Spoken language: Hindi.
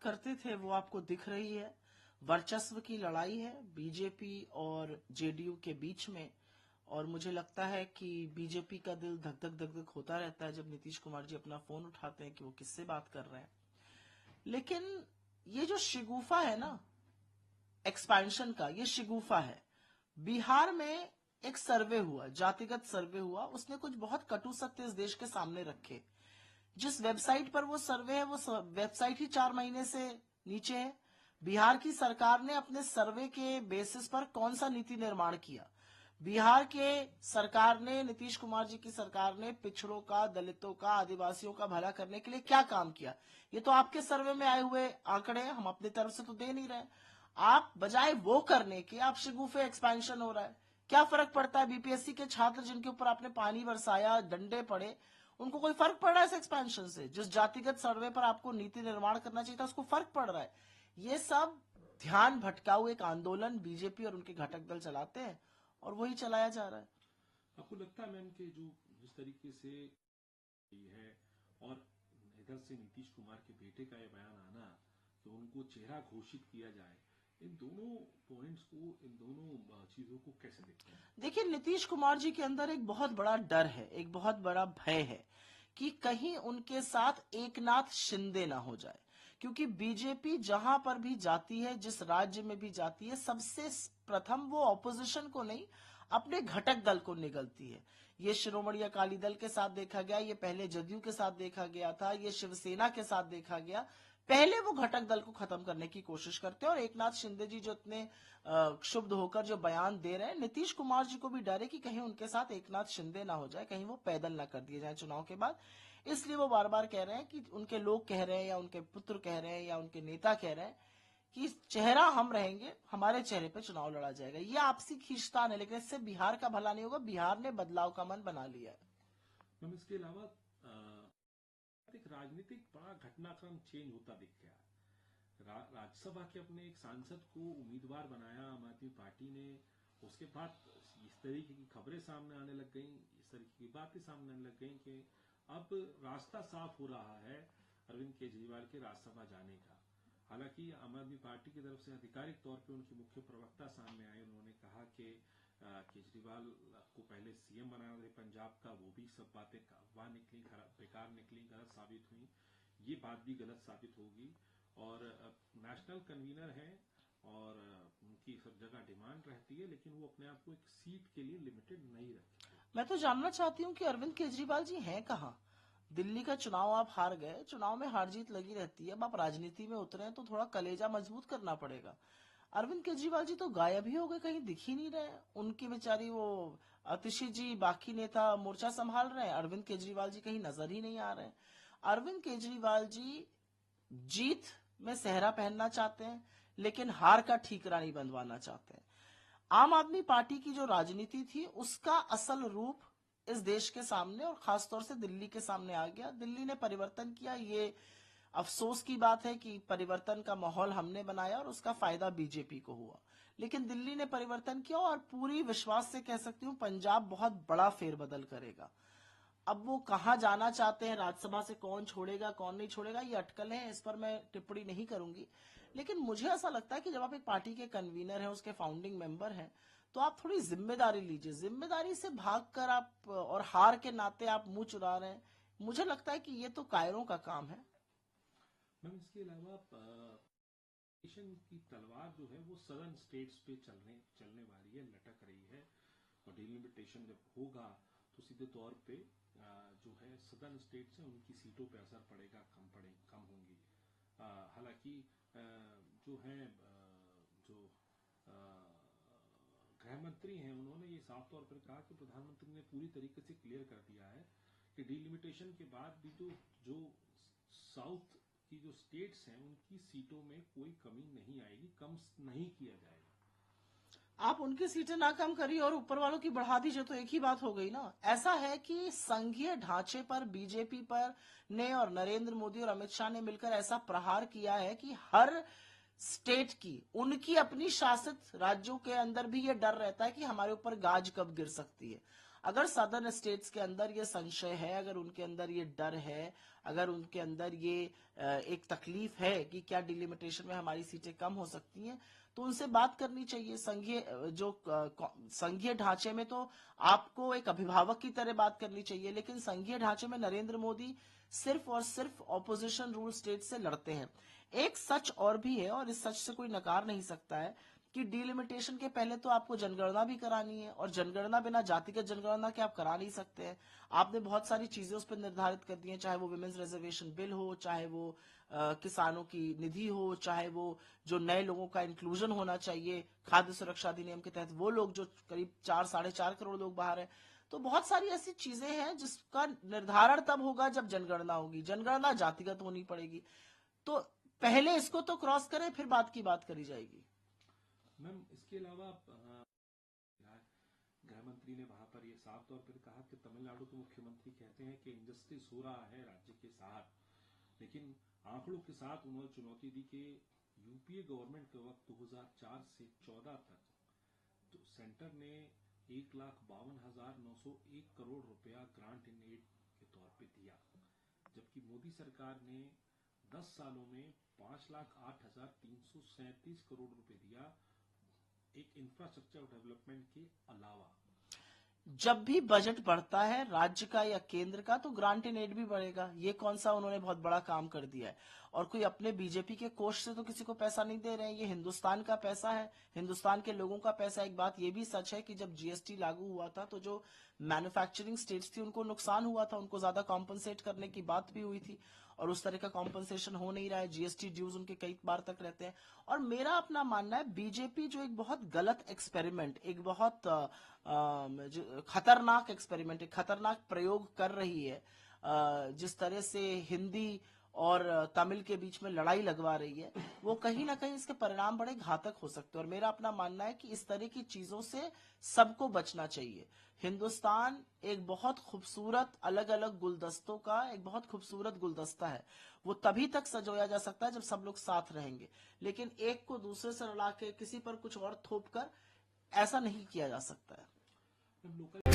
करते थे वो आपको दिख रही है। वर्चस्व की लड़ाई है बीजेपी और जेडीयू के बीच में, और मुझे लगता है कि बीजेपी का दिल धक धक धक धक होता रहता है जब नीतीश कुमार जी अपना फोन उठाते हैं कि वो किससे बात कर रहे हैं। लेकिन ये जो शिगुफा है ना एक्सपेंशन का, ये शिगुफा है। बिहार में एक सर्वे हुआ, जातिगत सर्वे हुआ, उसने कुछ बहुत कटु सत्य इस देश के सामने रखे। जिस वेबसाइट पर वो सर्वे है वो वेबसाइट ही 4 महीने से नीचे है। बिहार की सरकार ने अपने सर्वे के बेसिस पर कौन सा नीति निर्माण किया? बिहार के सरकार ने, नीतीश कुमार जी की सरकार ने पिछड़ों का, दलितों का, आदिवासियों का भला करने के लिए क्या काम किया? ये तो आपके सर्वे में आए हुए आंकड़े हैं, हम अपनी तरफ से तो दे नहीं रहे। आप बजाय वो करने के आप शिगुफे एक्सपेंशन हो रहा है। क्या फर्क पड़ता है? बीपीएससी के छात्र जिनके ऊपर आपने पानी बरसाया, डंडे पड़े, उनको कोई फर्क पड़ रहा है इस एक्सपेंशन से? जिस जातिगत सर्वे पर आपको नीति निर्माण करना चाहिए था उसको फर्क पड़ रहा है। ये सब ध्यान भटकाऊ एक आंदोलन बीजेपी और उनके घटक दल चलाते हैं और वही चलाया जा रहा है। आपको लगता है मैम कि जो जिस तरीके से ये है और इधर से नीतीश कुमार के बेटे का ये बयान आना कि उनको चेहरा घोषित किया जाए, इन दोनों पॉइंट्स को, इन दोनों चीजों को कैसे देखते हैं? देखिए, नीतीश कुमार जी के अंदर एक बहुत बड़ा डर है, एक बहुत बड़ा भय है कि कहीं उनके साथ एकनाथ शिंदे ना हो जाए। क्योंकि बीजेपी जहां पर भी जाती है, जिस राज्य में भी जाती है, सबसे प्रथम वो ऑपोजिशन को नहीं, अपने घटक दल को निगलती है। ये शिरोमणि अकाली दल के साथ देखा गया, ये पहले जदयू के साथ देखा गया था, ये शिवसेना के साथ देखा गया। पहले वो घटक दल को खत्म करने की कोशिश करते हैं। और एकनाथ शिंदे जी जो इतने क्षुब्ध होकर जो बयान दे रहे हैं, नीतीश कुमार जी को भी डर है कि कहीं उनके साथ एकनाथ शिंदे ना हो जाए, कहीं वो पैदल ना कर दिए जाए चुनाव के बाद। इसलिए वो बार बार कह रहे हैं कि उनके लोग कह रहे हैं या उनके पुत्र कह रहे हैं या उनके नेता कह रहे हैं कि चेहरा हम रहेंगे, हमारे चेहरे पे चुनाव लड़ा जाएगा। ये आपसी खींचतान है, लेकिन इससे बिहार का भला नहीं होगा। बिहार ने बदलाव का मन बना लिया है। मैम इसके अलावा एक राजनीतिक बड़ा घटनाक्रम चेंज होता दिख गया। राज्यसभा के अपने एक सांसद को उम्मीदवार बनाया आम आदमी पार्टी ने, उसके बाद इस तरीके की खबरें सामने आने लग गई, इस तरीके की बातें सामने आने लग गई कि अब रास्ता साफ हो रहा है अरविंद केजरीवाल के राज्यसभा जाने का। हालांकि आम आदमी पार्टी की तरफ से आधिकारिक तौर पे उनके मुख्य प्रवक्ता सामने आए, उन्होंने कहा कि केजरीवाल को पहले सीएम बनाना था पंजाब का, वो भी सब बातें अफवाह निकली, बेकार निकली, गलत साबित हुई। ये बात भी गलत साबित होगी। और नेशनल कन्वीनर हैं और उनकी सब जगह डिमांड रहती है, लेकिन वो अपने आप को एक सीट के लिए लिमिटेड नहीं रखते। मैं तो जानना चाहती हूँ कि अरविंद केजरीवाल जी हैं कहाँ? दिल्ली का चुनाव आप हार गए, चुनाव में हार जीत लगी रहती है। अब आप राजनीति में उतरे हैं तो थोड़ा कलेजा मजबूत करना पड़ेगा। अरविंद केजरीवाल जी तो गायब ही हो गए, कहीं दिख ही नहीं रहे। उनकी बेचारी वो आतिशी जी बाकी नेता मोर्चा संभाल रहे हैं, अरविंद केजरीवाल जी कहीं नजर ही नहीं आ रहे हैं। अरविंद केजरीवाल जी जीत में सेहरा पहनना चाहते हैं, लेकिन हार का ठीकरा नहीं बंधवाना चाहते हैं। आम आदमी पार्टी की जो राजनीति थी उसका असल रूप इस देश के सामने और खासतौर से दिल्ली के सामने आ गया। दिल्ली ने परिवर्तन किया। ये अफसोस की बात है कि परिवर्तन का माहौल हमने बनाया और उसका फायदा बीजेपी को हुआ। लेकिन दिल्ली ने परिवर्तन किया और पूरी विश्वास से कह सकती हूँ पंजाब बहुत बड़ा फेरबदल करेगा। अब वो कहाँ जाना चाहते हैं, राज्यसभा से कौन छोड़ेगा कौन नहीं छोड़ेगा, ये अटकलें हैं, इस पर मैं टिप्पणी नहीं करूंगी। लेकिन मुझे ऐसा लगता है कि जब आप एक पार्टी के कन्वीनर हैं, उसके फाउंडिंग मेंबर हैं, तो आप थोड़ी जिम्मेदारी लीजिए। जिम्मेदारी से भागकर आप और हार के नाते आप मुंह चुरा रहे हैं, मुझे लगता है कि ये तो कायरों का काम है। मैम इसके अलावा की तलवार जो है वो सदर्न स्टेट्स पे चलने वाली है, लटक रही है। और डिलिमिटेशन जब होगा तो सीधे तौर पे जो है सदर्न स्टेट से उनकी सीटों पे असर पड़ेगा, कम होंगी। हालांकि जो है जो गृह मंत्री हैं उन्होंने ये साफ तौर पर कहा कि प्रधानमंत्री ने पूरी तरीके से क्लियर कर दिया है कि डिलिमिटेशन के बाद भी जो साउथ की जो स्टेट्स हैं उनकी सीटों में कोई कमी नहीं आएगी, कम नहीं किया जाएगा। आप उनकी सीटें ना कम करिए और ऊपर वालों की बढ़ा दीजिए, तो एक ही बात हो गई ना। ऐसा है कि संघीय ढांचे पर बीजेपी पर ने और नरेंद्र मोदी और अमित शाह ने मिलकर ऐसा प्रहार किया है कि हर स्टेट की, उनकी अपनी शासित राज्यों के अंदर भी ये डर रहता है कि हमारे ऊपर गाज कब गिर सकती है। अगर सदर्न स्टेट्स के अंदर ये संशय है, अगर उनके अंदर ये डर है, अगर उनके अंदर ये एक तकलीफ है कि क्या डिलिमिटेशन में हमारी सीटें कम हो सकती हैं, तो उनसे बात करनी चाहिए। संघीय ढांचे में तो आपको एक अभिभावक की तरह बात करनी चाहिए, लेकिन संघीय ढांचे में नरेंद्र मोदी सिर्फ और सिर्फ ऑपोजिशन रूल स्टेट से लड़ते हैं। एक सच और भी है, और इस सच से कोई नकार नहीं सकता है, कि डिलिमिटेशन के पहले तो आपको जनगणना भी करानी है, और जनगणना बिना जातिगत जनगणना के आप करा नहीं सकते हैं। आपने बहुत सारी चीजें उस पर निर्धारित कर दी हैं, चाहे वो विमेन्स रिजर्वेशन बिल हो, चाहे वो किसानों की निधि हो, चाहे वो जो नए लोगों का इंक्लूजन होना चाहिए खाद्य सुरक्षा अधिनियम के तहत, वो लोग जो करीब 4-4.5 करोड़ लोग बाहर हैं। तो बहुत सारी ऐसी चीजें हैं जिसका निर्धारण तब होगा जब जनगणना होगी। जनगणना जातिगत होनी पड़ेगी, तो पहले इसको तो क्रॉस करें, फिर बात की बात करी जाएगी। मैम, इसके अलावा गृह मंत्री ने वहां पर ये साफ तौर पर कहा कि तमिलनाडु के मुख्यमंत्री कहते हैं कि इंजस्टिस हो रहा है राज्य के साथ, लेकिन आंकड़ों के साथ उन्होंने चुनौती दी कि यूपीए गवर्नमेंट के वक्त 2004 से 14 तक तो सेंटर ने 1,52,901 करोड़ रुपया ग्रांट इन एड के तौर पे दिया, जबकि मोदी सरकार ने 10 सालों में 5,08,337 करोड़ रुपए दिया, एक इंफ्रास्ट्रक्चर डेवलपमेंट के अलावा। जब भी बजट बढ़ता है राज्य का या केंद्र का, तो ग्रांट इन एड भी बढ़ेगा। ये कौन सा उन्होंने बहुत बड़ा काम कर दिया है, और कोई अपने बीजेपी के कोष से तो किसी को पैसा नहीं दे रहे हैं, ये हिंदुस्तान का पैसा है, हिंदुस्तान के लोगों का पैसा। एक बात ये भी सच है कि जब जीएसटी लागू हुआ था तो जो मैन्युफैक्चरिंग स्टेट्स थी उनको नुकसान हुआ था, उनको ज्यादा कॉम्पनसेट करने की बात भी हुई थी, और उस तरह का कॉम्पनसेशन हो नहीं रहा है। जीएसटी ड्यूज उनके कई बार तक रहते हैं। और मेरा अपना मानना है, बीजेपी जो एक बहुत गलत एक्सपेरिमेंट, एक बहुत खतरनाक एक्सपेरिमेंट, एक खतरनाक प्रयोग कर रही है, जिस तरह से हिंदी और तमिल के बीच में लड़ाई लगवा रही है, वो कहीं ना कहीं इसके परिणाम बड़े घातक हो सकते हैं। और मेरा अपना मानना है कि इस तरह की चीजों से सबको बचना चाहिए। हिंदुस्तान एक बहुत खूबसूरत अलग अलग गुलदस्तों का एक बहुत खूबसूरत गुलदस्ता है। वो तभी तक सजोया जा सकता है जब सब लोग साथ रहेंगे, लेकिन एक को दूसरे से लड़ा के किसी पर कुछ और थोप कर ऐसा नहीं किया जा सकता है। लोकल